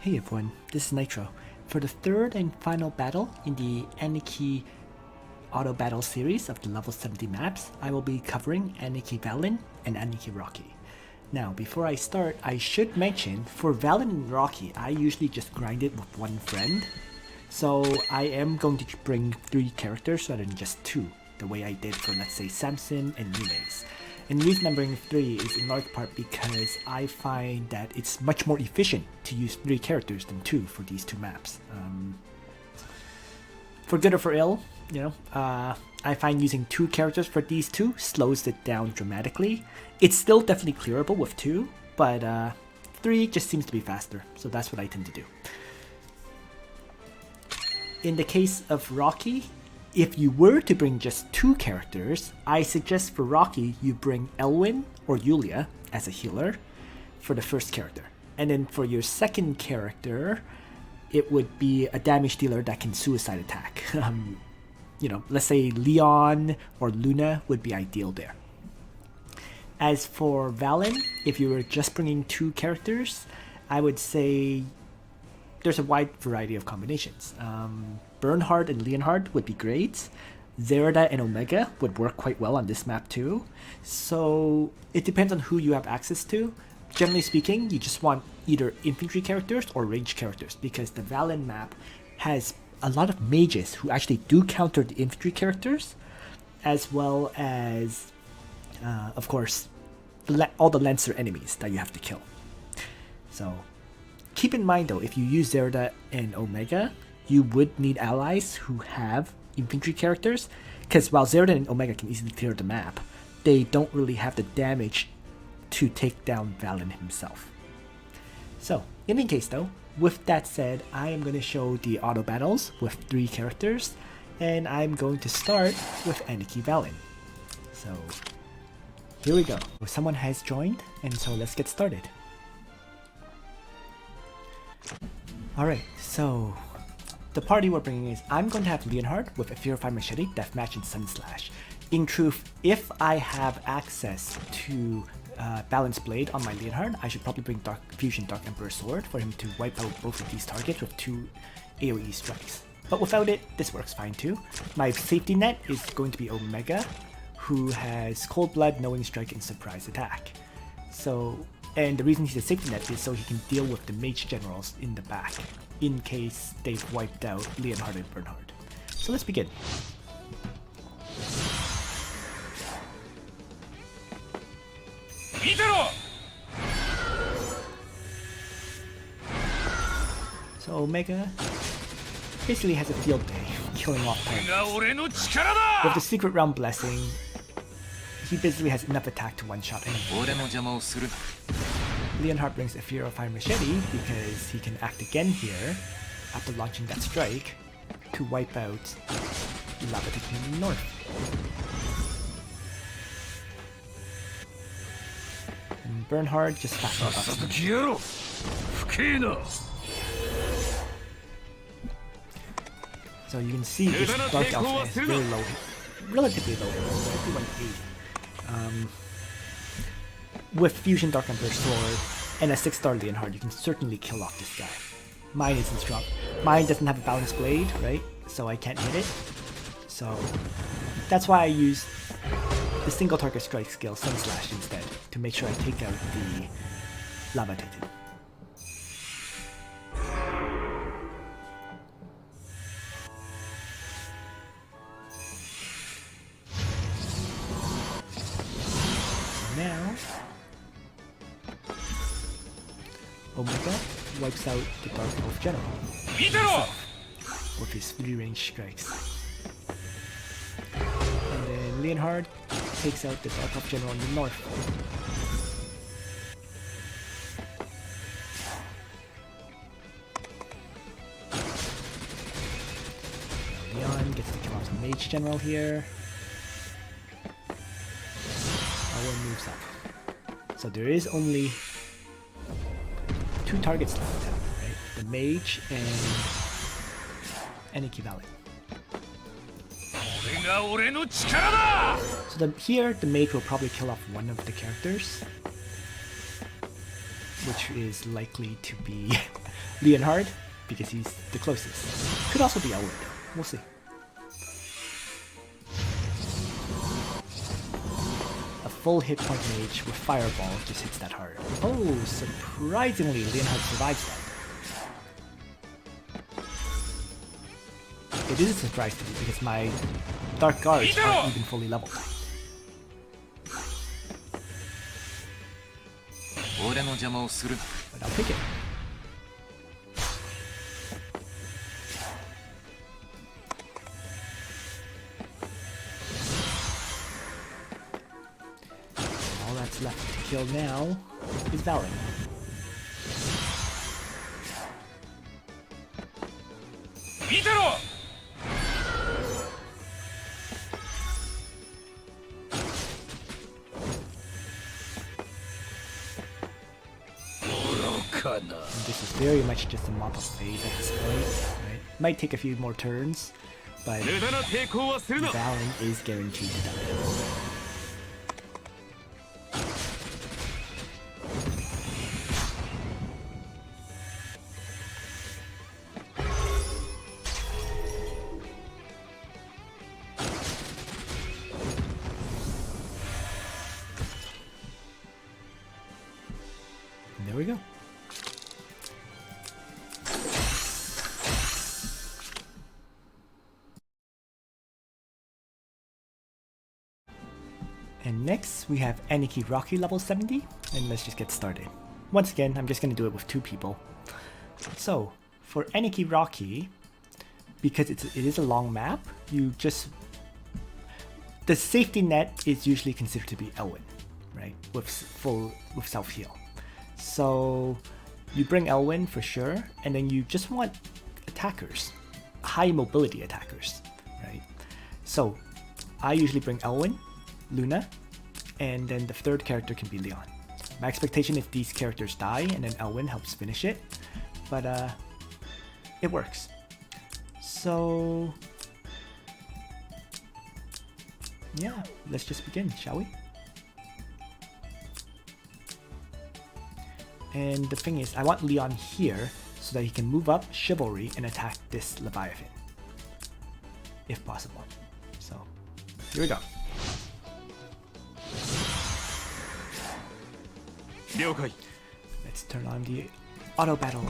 Hey everyone, this is Nitro. For the third and final battle in the Aniki Autobattle series of the level 70 maps, I will be covering Aniki Valan and Aniki Rocky. Now, before I start, I should mention, for Valan and Rocky, I usually just grind it with one friend. So I am going to bring 3 characters rather than just 2, the way I did for, let's say, Samson and Nunes. And the reason I'm bringing 3 is in large part because I find that it's much more efficient to use 3 characters than 2 for these 2 maps. For good or for ill, you know, I find using 2 characters for these 2 slows it down dramatically. It's still definitely clearable with 2, but 3 just seems to be faster, so that's what I tend to do. In the case of Rocky, if you were to bring just 2 characters, I suggest for Rocky you bring Elwin or Yulia as a healer for the first character. And then for your second character, it would be a damage dealer that can suicide attack. You know, let's say Leon or Luna would be ideal there. As for Valan, if you were just bringing 2 characters, I would say there's a wide variety of combinations. Bernhard and Leonhard would be great. Zerda and Omega would work quite well on this map too. So it depends on who you have access to. Generally speaking, you just want either infantry characters or range characters because the Valan map has a lot of mages who actually do counter the infantry characters, as well as, of course, all the Lancer enemies that you have to kill. So keep in mind though, if you use Zerda and Omega, you would need allies who have infantry characters, because while Zerda and Omega can easily clear the map, they don't really have the damage to take down Valan himself. So, in any case though, with that said, I am going to show the auto battles with 3 characters, and I'm going to start with Aniki Valan. So, here we go. Someone has joined, and so let's get started. Alright, so the party we're bringing is, I'm going to have Leonhard with a Fear of Fire Machete, Deathmatch, and Sunslash. In truth, if I have access to Balance Blade on my Leonhard, I should probably bring Fusion Dark Emperor Sword for him to wipe out both of these targets with 2 AoE strikes. But without it, this works fine too. My safety net is going to be Omega, who has Cold Blood, Knowing Strike, and Surprise Attack. And the reason he's a safety net is so he can deal with the mage generals in the back, in case they've wiped out Leonhard and Bernhard. So let's begin. So Omega basically has a field day, killing off targets. With the Secret Realm Blessing, he basically has enough attack to one-shot anyone. Leonhard brings a Fear of Fire Machete because he can act again here after launching that strike to wipe out Lv70 in the north. And Bernhard just fastens up. So you can see this Dark Elf is very low, relatively low, 5180. With Fusion Dark Emperor Sword and a 6-star Leonhard, you can certainly kill off this guy. Mine isn't strong. Mine doesn't have a Balance Blade, right? So I can't hit it. So that's why I use the single target strike skill, Sunslash, instead, to make sure I take out the Lv70. Now, Omega wipes out the Dark Elf General with his 3 range strikes. And then Leonhard takes out the Dark Elf General in the north. Leon gets to kill off the Mage General here. Owen moves up. So there is only 2 targets left, right? The Mage and Aniki Valan. So here, the Mage will probably kill off one of the characters. which is likely to be Leonhard, because he's the closest. Could also be Elwood, though. We'll see. A full hit point mage with Fireball just hits that hard. Oh, surprisingly, Leonhard survives that. It is a surprise to me because my Dark Guards aren't even fully leveled. But I'll take it. All that's left to kill now is Valan. And this is very much just a mop-up phase at this point. Right? Might take a few more turns, but Valan is guaranteed to die. And there we go. And next, we have Aniki Rocky level 70, and let's just get started. Once again, I'm just going to do it with 2 people. So, for Aniki Rocky, because it is a long map, you just... The safety net is usually considered to be Elwyn, right? With self-heal. So, you bring Elwyn for sure, and then you just want attackers. High mobility attackers, right? So, I usually bring Elwyn, Luna, and then the third character can be Leon. My expectation if these characters die and then Elwyn helps finish it, but it works. So yeah, let's just begin, shall we? And the thing is, I want Leon here so that he can move up Chivalry and attack this Leviathan, if possible. So here we go. Let's turn on the auto battle.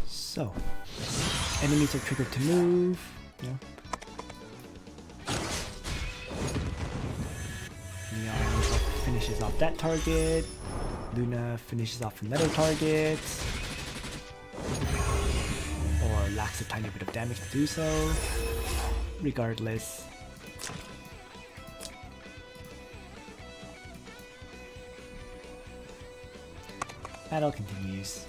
So, enemies are triggered to move. Yeah. Leon finishes off that target. Luna finishes off another target. Or lacks a tiny bit of damage to do so. Regardless. Battle continues.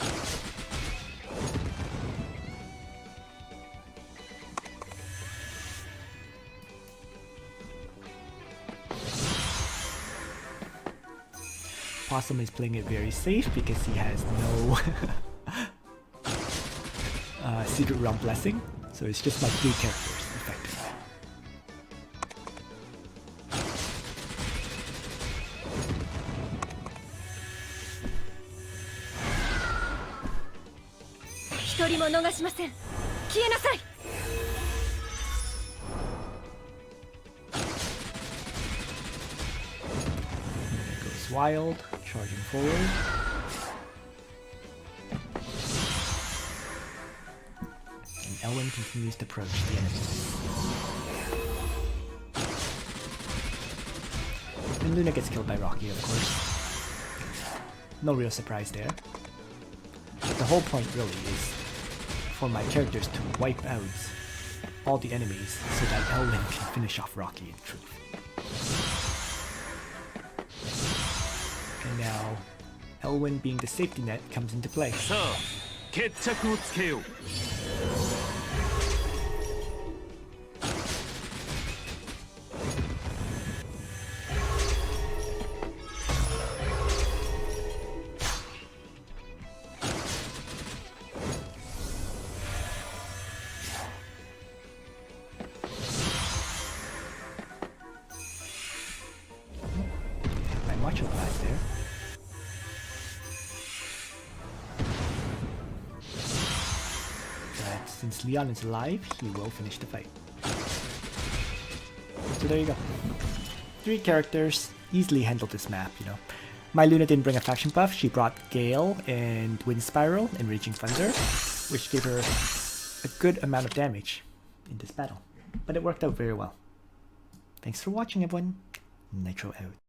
Possum is playing it very safe because he has no Secret Realm Blessing, so it's just my 3 characters, effectively. goes wild, charging forward. And Elwyn continues to approach the enemy. And Luna gets killed by Rocky, of course. No real surprise there. But the whole point really is for my characters to wipe out all the enemies so that Elwyn can finish off Rocky in truth. And now, Elwyn being the safety net comes into play. Macho blast there. But since Leon is alive, he will finish the fight. So there you go. 3 characters easily handled this map, you know. My Luna didn't bring a faction buff, she brought Gale and Wind Spiral and Raging Thunder, which gave her a good amount of damage in this battle. But it worked out very well. Thanks for watching, everyone. Nitro out.